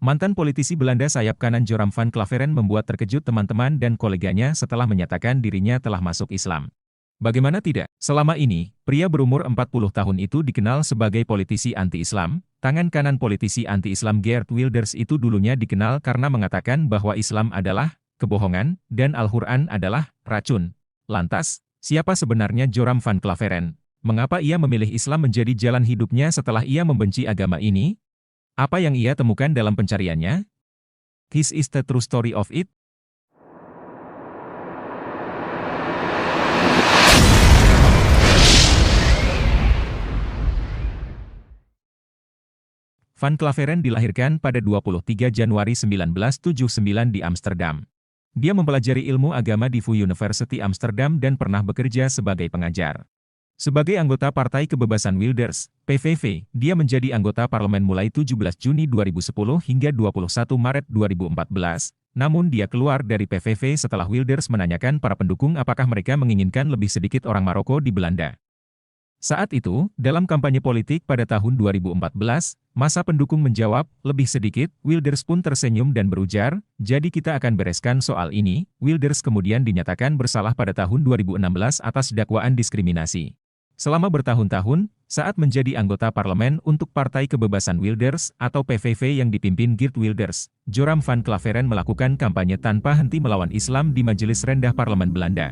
Mantan politisi Belanda sayap kanan Joram van Klaveren membuat terkejut teman-teman dan koleganya setelah menyatakan dirinya telah masuk Islam. Bagaimana tidak? Selama ini, pria berumur 40 tahun itu dikenal sebagai politisi anti-Islam. Tangan kanan politisi anti-Islam Geert Wilders itu dulunya dikenal karena mengatakan bahwa Islam adalah kebohongan dan Alquran adalah racun. Lantas, siapa sebenarnya Joram van Klaveren? Mengapa ia memilih Islam menjadi jalan hidupnya setelah ia membenci agama ini? Apa yang ia temukan dalam pencariannya? This is the true story of it. Van Klaveren dilahirkan pada 23 Januari 1979 di Amsterdam. Dia mempelajari ilmu agama di VU University Amsterdam dan pernah bekerja sebagai pengajar. Sebagai anggota Partai Kebebasan Wilders, PVV, dia menjadi anggota parlemen mulai 17 Juni 2010 hingga 21 Maret 2014, namun dia keluar dari PVV setelah Wilders menanyakan para pendukung apakah mereka menginginkan lebih sedikit orang Maroko di Belanda. Saat itu, dalam kampanye politik pada tahun 2014, masa pendukung menjawab, lebih sedikit, Wilders pun tersenyum dan berujar, jadi kita akan bereskan soal ini. Wilders kemudian dinyatakan bersalah pada tahun 2016 atas dakwaan diskriminasi. Selama bertahun-tahun, saat menjadi anggota parlemen untuk Partai Kebebasan Wilders atau PVV yang dipimpin Geert Wilders, Joram van Klaveren melakukan kampanye tanpa henti melawan Islam di Majelis Rendah Parlemen Belanda.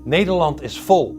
Nederland is vol,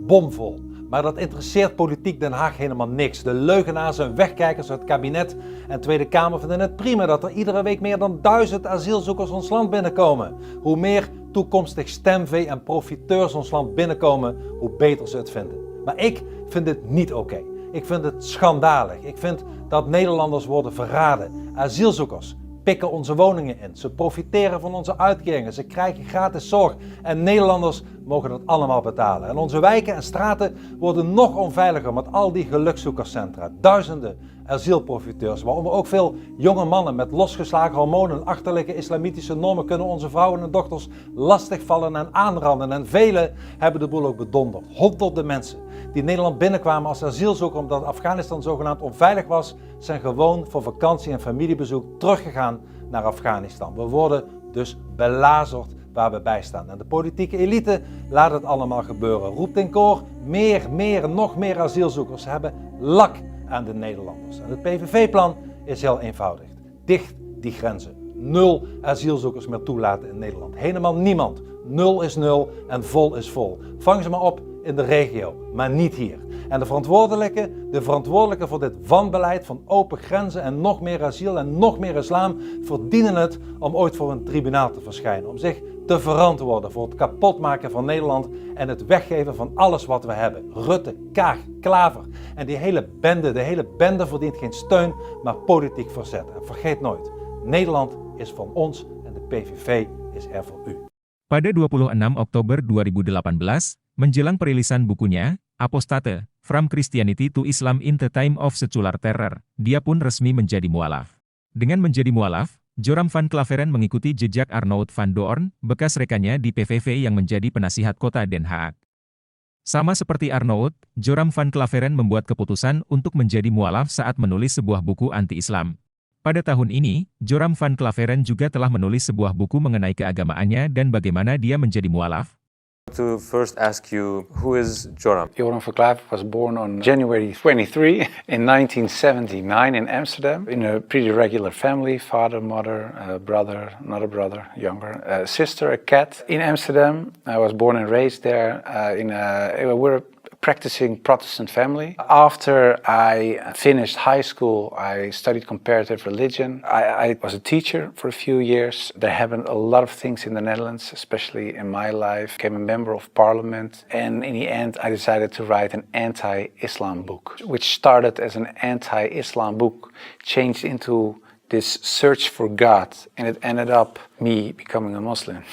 bomvol. Maar dat interesseert politiek Den Haag helemaal niks. De leugenaars en wegkijkers uit het kabinet en Tweede Kamer vinden het prima dat er iedere week meer dan 1000 asielzoekers ons land binnenkomen. Hoe meer toekomstig stemvee en profiteurs ons land binnenkomen, hoe beter ze het vinden. Maar ik vind dit niet oké. Ik vind het schandalig. Ik vind dat Nederlanders worden verraden. Asielzoekers pikken onze woningen in. Ze profiteren van onze uitkeringen. Ze krijgen gratis zorg. En Nederlanders mogen dat allemaal betalen. En onze wijken en straten worden nog onveiliger met al die gelukzoekerscentra. Duizenden asielprofiteurs, waaronder ook veel jonge mannen met losgeslagen hormonen en achterlijke islamitische normen kunnen onze vrouwen en dochters lastigvallen en aanranden. En velen hebben de boel ook bedonderd. Honderden mensen die Nederland binnenkwamen als asielzoeker omdat Afghanistan zogenaamd onveilig was, zijn gewoon voor vakantie en familiebezoek teruggegaan naar Afghanistan. We worden dus belazerd waar we bij staan. En de politieke elite laat het allemaal gebeuren. Roept in koor, meer, nog meer asielzoekers. Ze hebben lak aan de Nederlanders. En het PVV-plan is heel eenvoudig. Dicht die grenzen. 0 asielzoekers meer toelaten in Nederland. Helemaal niemand. 0 is 0 en vol is vol. Vang ze maar op in de regio, maar niet hier. En de verantwoordelijken voor dit wanbeleid van open grenzen en nog meer asiel en nog meer islam verdienen het om ooit voor een tribunaal te verschijnen. Om zich te verantwoorden voor het kapotmaken van Nederland en het weggeven van alles wat we hebben. Rutte, Kaag, Klaver en de hele bende verdient geen steun, maar politiek verzet. En vergeet nooit, Nederland is van ons en de PVV is er voor u. Pada 26 Oktober 2018, menjelang perilisan bukunya, Apostate, From Christianity to Islam in the Time of Secular Terror, dia pun resmi menjadi mualaf. Dengan menjadi mualaf, Joram van Klaveren mengikuti jejak Arnoud van Doorn, bekas rekannya di PVV yang menjadi penasihat kota Den Haag. Sama seperti Arnoud, Joram van Klaveren membuat keputusan untuk menjadi mualaf saat menulis sebuah buku anti-Islam. Pada tahun ini, Joram van Klaveren juga telah menulis sebuah buku mengenai keagamaannya dan bagaimana dia menjadi mualaf. To first ask you, who is Joram? Joram van Klaveren was born on January 23 in 1979 in Amsterdam, in a pretty regular family, father, mother, brother, another brother, younger, sister, a cat. In Amsterdam, I was born and raised there. We're a practicing Protestant family. After I finished high school, I studied comparative religion. I was a teacher for a few years. There happened a lot of things in the Netherlands, especially in my life. Became a member of parliament, and in the end I decided to write an anti-Islam book, which started as an anti-Islam book, changed into this search for God, and it ended up me becoming a Muslim.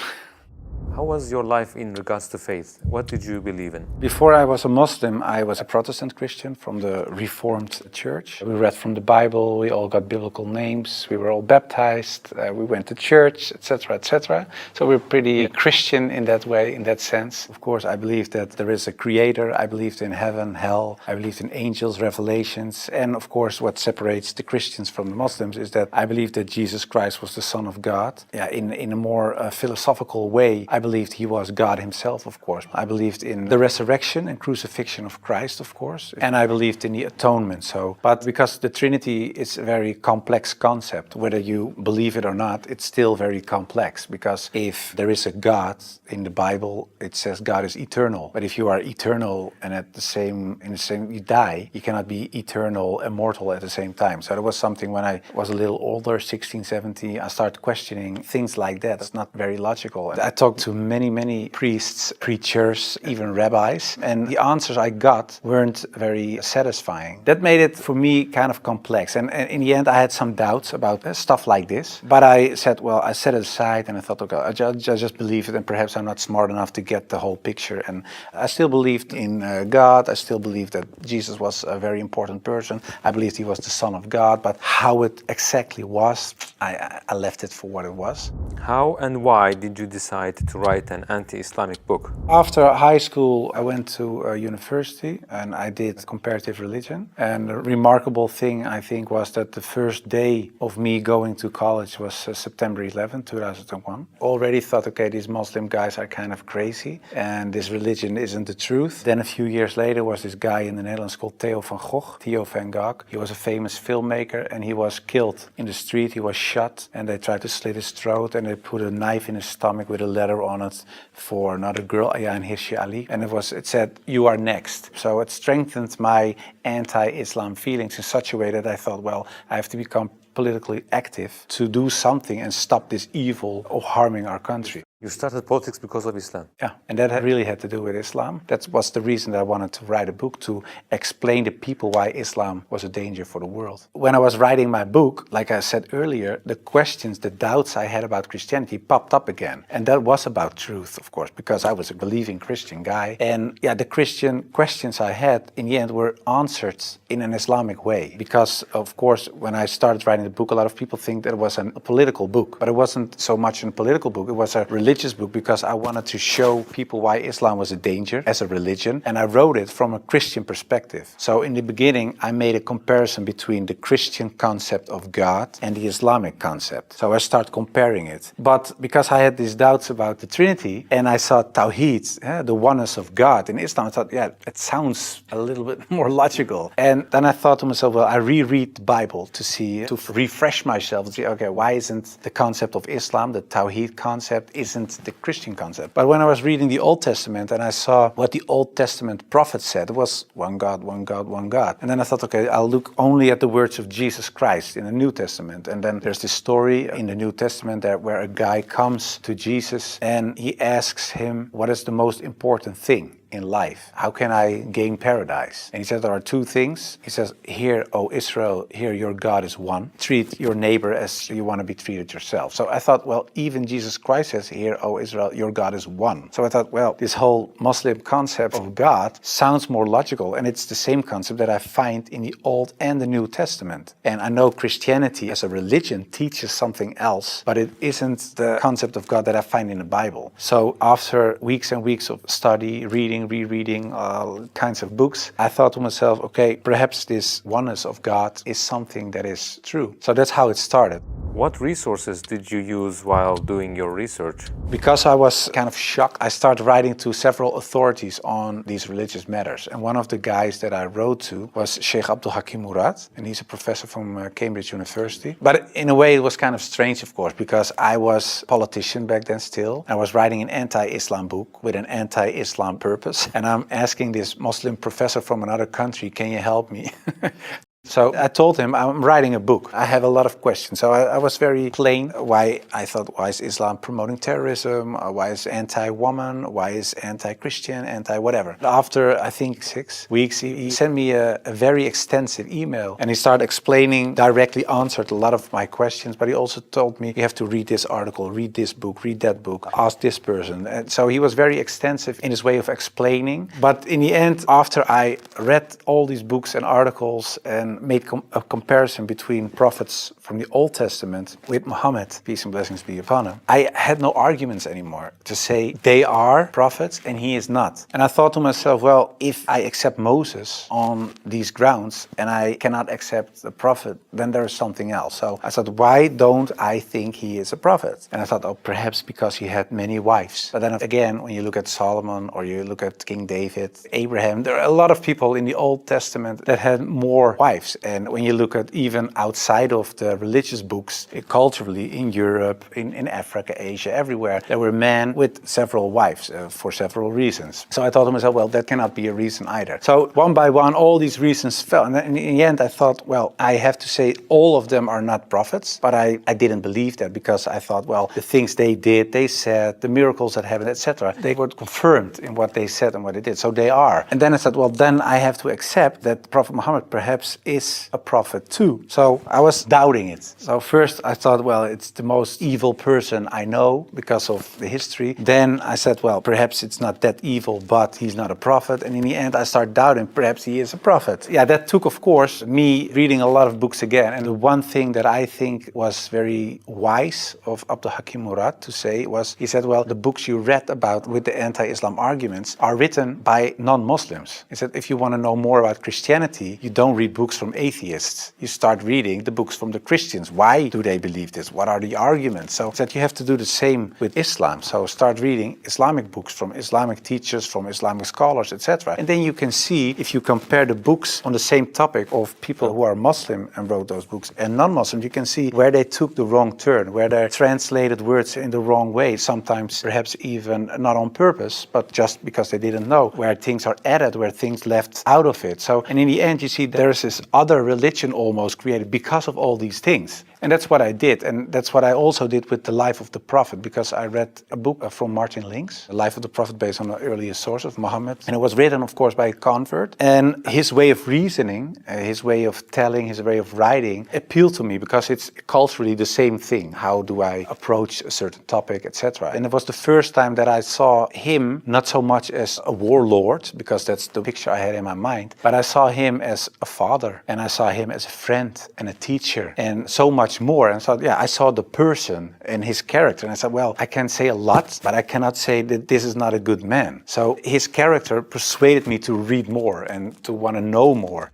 How was your life in regards to faith? What did you believe in? Before I was a Muslim, I was a Protestant Christian from the Reformed Church. We read from the Bible, we all got biblical names, we were all baptized, we went to church, etc., etc. So we're pretty Christian in that way, in that sense. Of course, I believed that there is a creator, I believed in heaven, hell, I believed in angels, revelations, and of course what separates the Christians from the Muslims is that I believe that Jesus Christ was the Son of God. Yeah, in a more philosophical way, I believed he was God himself, of course. I believed in the resurrection and crucifixion of Christ, of course, and I believed in the atonement. But because the Trinity is a very complex concept, whether you believe it or not, it's still very complex, because if there is a God in the Bible, it says God is eternal. But if you are eternal and you die, you cannot be eternal, immortal at the same time. So that was something when I was a little older, 16, 17, I started questioning things like that. It's not very logical. I talked to many priests, preachers, even rabbis, and the answers I got weren't very satisfying. That made it for me kind of complex, and in the end I had some doubts about stuff like this, but I said, well, I set it aside and I thought, okay, I just believe it, and perhaps I'm not smart enough to get the whole picture. And I still believed in God, I still believed that Jesus was a very important person, I believed he was the Son of God, but how it exactly was, I left it for what it was. How and why did you decide to write an anti-Islamic book? After high school, I went to university and I did comparative religion. And the remarkable thing, I think, was that the first day of me going to college was September 11, 2001. Already thought, okay, these Muslim guys are kind of crazy and this religion isn't the truth. Then a few years later was this guy in the Netherlands called Theo van Gogh. He was a famous filmmaker and he was killed in the street. He was shot and they tried to slit his throat and they put a knife in his stomach with a letter on it for another girl, Ayaan Hirsi Ali, and it said, "You are next." So it strengthened my anti-Islam feelings in such a way that I thought, well, I have to become politically active to do something and stop this evil of harming our country. You started politics because of Islam. Yeah, and that really had to do with Islam. That was the reason that I wanted to write a book, to explain to people why Islam was a danger for the world. When I was writing my book, like I said earlier, the questions, the doubts I had about Christianity popped up again. And that was about truth, of course, because I was a believing Christian guy. And yeah, the Christian questions I had in the end were answered in an Islamic way. Because, of course, when I started writing the book, a lot of people think that it was a political book. But it wasn't so much a political book, it was a religious book, because I wanted to show people why Islam was a danger as a religion, and I wrote it from a Christian perspective. So in the beginning I made a comparison between the Christian concept of God and the Islamic concept. So I started comparing it. But because I had these doubts about the Trinity and I saw Tawheed, the oneness of God in Islam, I thought, yeah, it sounds a little bit more logical. And then I thought to myself, well, I reread the Bible to refresh myself, to see, okay, why isn't the concept of Islam, the Tawheed concept, isn't the Christian concept? But when I was reading the Old Testament and I saw what the Old Testament prophets said, it was one God, one God, one God. And then I thought, okay, I'll look only at the words of Jesus Christ in the New Testament. And then there's this story in the New Testament where a guy comes to Jesus and he asks him, what is the most important thing in life? How can I gain paradise? And he says there are two things. He says, "Hear, O Israel, hear, your God is one. Treat your neighbor as you want to be treated yourself." So I thought, well, even Jesus Christ says, "Hear, O Israel, your God is one." So I thought, well, this whole Muslim concept of God sounds more logical, and it's the same concept that I find in the Old and the New Testament. And I know Christianity as a religion teaches something else, but it isn't the concept of God that I find in the Bible. So after weeks and weeks of study, rereading all kinds of books, I thought to myself, okay, perhaps this oneness of God is something that is true. So that's how it started. What resources did you use while doing your research? Because I was kind of shocked, I started writing to several authorities on these religious matters. And one of the guys that I wrote to was Sheikh Abdul Hakim Murad, and he's a professor from Cambridge University. But in a way it was kind of strange, of course, because I was a politician back then still. I was writing an anti-Islam book with an anti-Islam purpose. And I'm asking this Muslim professor from another country, can you help me? So I told him I'm writing a book. I have a lot of questions. So I was very plain why I thought, why is Islam promoting terrorism? Why is anti-woman? Why is anti-Christian? Anti-whatever. After, I think, 6 weeks, he sent me a very extensive email. And he started explaining, directly answered a lot of my questions. But he also told me, you have to read this article, read this book, read that book, ask this person. And so he was very extensive in his way of explaining. But in the end, after I read all these books and articles and made a comparison between prophets from the Old Testament with Muhammad, peace and blessings be upon him, I had no arguments anymore to say they are prophets and he is not. And I thought to myself, well, if I accept Moses on these grounds and I cannot accept the prophet, then there is something else. So I thought, why don't I think he is a prophet? And I thought, oh, perhaps because he had many wives. But then again, when you look at Solomon or you look at King David, Abraham, there are a lot of people in the Old Testament that had more wives. And when you look at even outside of the religious books, culturally in Europe, in Africa, Asia, everywhere, there were men with several wives for several reasons. So I thought to myself, well, that cannot be a reason either. So one by one, all these reasons fell. And then in the end, I thought, well, I have to say all of them are not prophets. But I didn't believe that because I thought, well, the things they did, they said, the miracles that happened, etc., they were confirmed in what they said and what they did. So they are. And then I said, well, then I have to accept that Prophet Muhammad perhaps is a prophet too. So I was doubting it. So first I thought, well, it's the most evil person I know because of the history. Then I said, well, perhaps it's not that evil, but he's not a prophet. And in the end, I started doubting, perhaps he is a prophet. Yeah, that took, of course, me reading a lot of books again. And the one thing that I think was very wise of Abdul Hakim Murad to say was, he said, well, the books you read about with the anti-Islam arguments are written by non-Muslims. He said, if you want to know more about Christianity, you don't read books from atheists. You start reading the books from the Christians. Why do they believe this? What are the arguments? So he said, you have to do the same with Islam. So start reading Islamic books from Islamic teachers, from Islamic scholars, etc. And then you can see, if you compare the books on the same topic of people who are Muslim and wrote those books and non-Muslim, you can see where they took the wrong turn, where they translated words in the wrong way, sometimes perhaps even not on purpose, but just because they didn't know, where things are added, where things left out of it. So, and in the end, you see there's this other religion almost created because of all these things. And that's what I did. And that's what I also did with the life of the Prophet, because I read a book from Martin Links, The Life of the Prophet, based on the earliest source of Muhammad. And it was written, of course, by a convert. And his way of reasoning, his way of telling, his way of writing appealed to me because it's culturally the same thing. How do I approach a certain topic, etc. And it was the first time that I saw him not so much as a warlord, because that's the picture I had in my mind, but I saw him as a father, and I saw him as a friend and a teacher, and so much more. And so, yeah, I saw the person and his character, and I said, well, I can say a lot, but I cannot say that this is not a good man. So his character persuaded me to read more and to want to know more.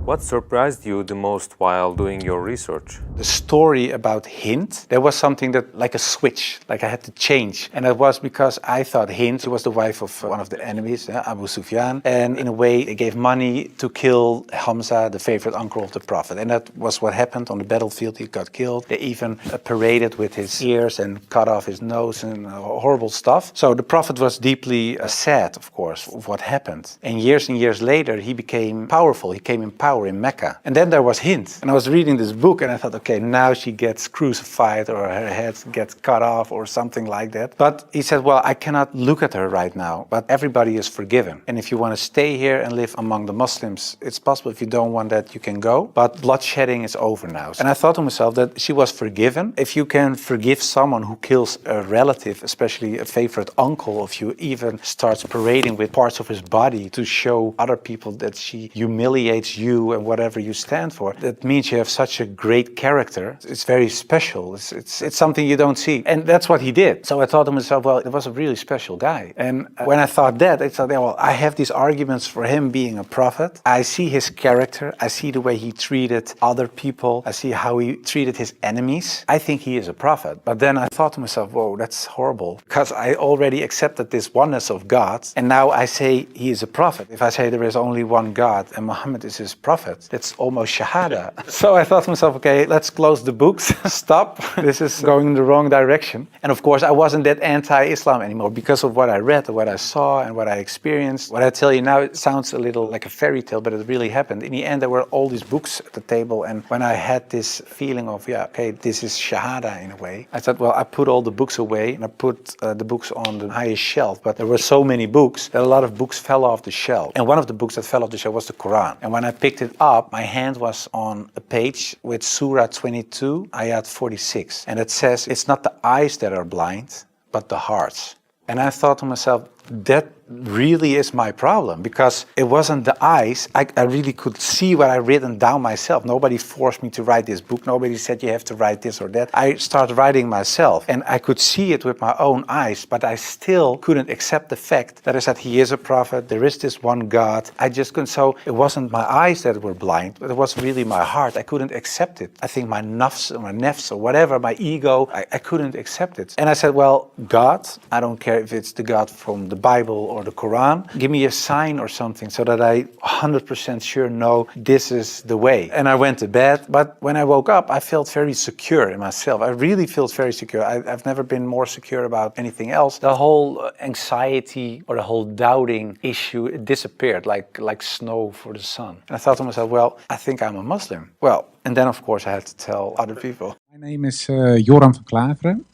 What surprised you the most while doing your research? The story about Hind, there was something that, like a switch, like I had to change. And it was because I thought Hind was the wife of one of the enemies, Abu Sufyan. And in a way, they gave money to kill Hamza, the favorite uncle of the Prophet. And that was what happened on the battlefield. He got killed. They even paraded with his ears and cut off his nose and horrible stuff. So the Prophet was deeply sad, of course, of what happened. And years later, he became powerful. He came in power in Mecca. And then there was Hind. And I was reading this book and I thought, okay, now she gets crucified or her head gets cut off or something like that. But he said, well, I cannot look at her right now, but everybody is forgiven. And if you want to stay here and live among the Muslims, it's possible. If you don't want that, you can go. But bloodshedding is over now. And I thought to myself that she was forgiven. If you can forgive someone who kills a relative, especially a favorite uncle of you, even starts parading with parts of his body to show other people that she humiliates you and whatever you stand for, that means you have such a great character. It's very special. It's something you don't see. And that's what he did. So I thought to myself, well, it was a really special guy. And when I thought that, I thought, well, I have these arguments for him being a prophet. I see his character. I see the way he treated other people. I see how he treated his enemies. I think he is a prophet. But then I thought to myself, whoa, that's horrible. Because I already accepted this oneness of God. And now I say he is a prophet. If I say there is only one God and Muhammad is his prophet, prophet. It's almost shahada. So I thought to myself, okay, let's close the books. Stop. This is going in the wrong direction. And of course, I wasn't that anti-Islam anymore because of what I read, what I saw, and what I experienced. What I tell you now, it sounds a little like a fairy tale, but it really happened. In the end, there were all these books at the table. And when I had this feeling of, yeah, okay, this is shahada in a way, I thought, well, I put all the books away and I put the books on the highest shelf. But there were so many books that a lot of books fell off the shelf. And one of the books that fell off the shelf was the Quran. And when I picked it up, my hand was on a page with Surah 22, Ayat 46. And it says, it's not the eyes that are blind, but the hearts. And I thought to myself, that really is my problem, because it wasn't the eyes. I really could see what I written down myself. Nobody forced me to write this book. Nobody said you have to write this or that. I started writing myself, and I could see it with my own eyes, but I still couldn't accept the fact that I said he is a prophet, there is this one God. I just couldn't. So it wasn't my eyes that were blind, but it was really my heart. I couldn't accept it. I think my nafs or whatever, my ego, I couldn't accept it. And I said, well, God, I don't care if it's the God from the Bible or the Quran, give me a sign or something so that I 100% sure know this is the way. And I went to bed, but when I woke up, I felt very secure in myself. I really felt very secure. I've never been more secure about anything else. The whole anxiety or the whole doubting issue, it disappeared like snow for the sun. And I thought to myself, well, I think I'm a Muslim. Well, and then of course I had to tell other people. My name is Joram van Klaveren.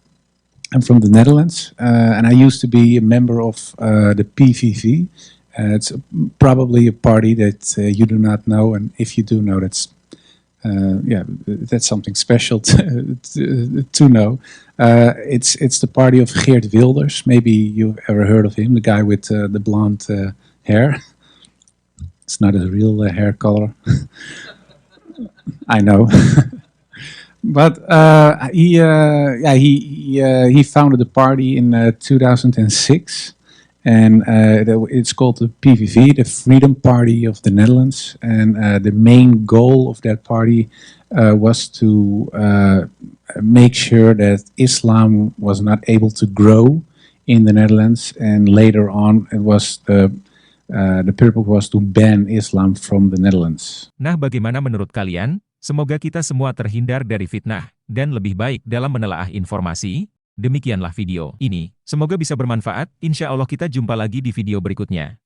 I'm from the Netherlands, and I used to be a member of the PVV. It's probably a party that you do not know, and if you do know, that's something special to know. It's the party of Geert Wilders. Maybe you've ever heard of him, the guy with the blonde hair. It's not his real hair color. I know. But he founded the party in 2006, and it's called the PVV, the Freedom Party of the Netherlands. And the main goal of that party was to make sure that Islam was not able to grow in the Netherlands, and later on it was the purpose was to ban Islam from the Netherlands. Nah, bagaimana menurut kalian? Semoga kita semua terhindar dari fitnah, dan lebih baik dalam menelaah informasi. Demikianlah video ini. Semoga bisa bermanfaat. Insya Allah kita jumpa lagi di video berikutnya.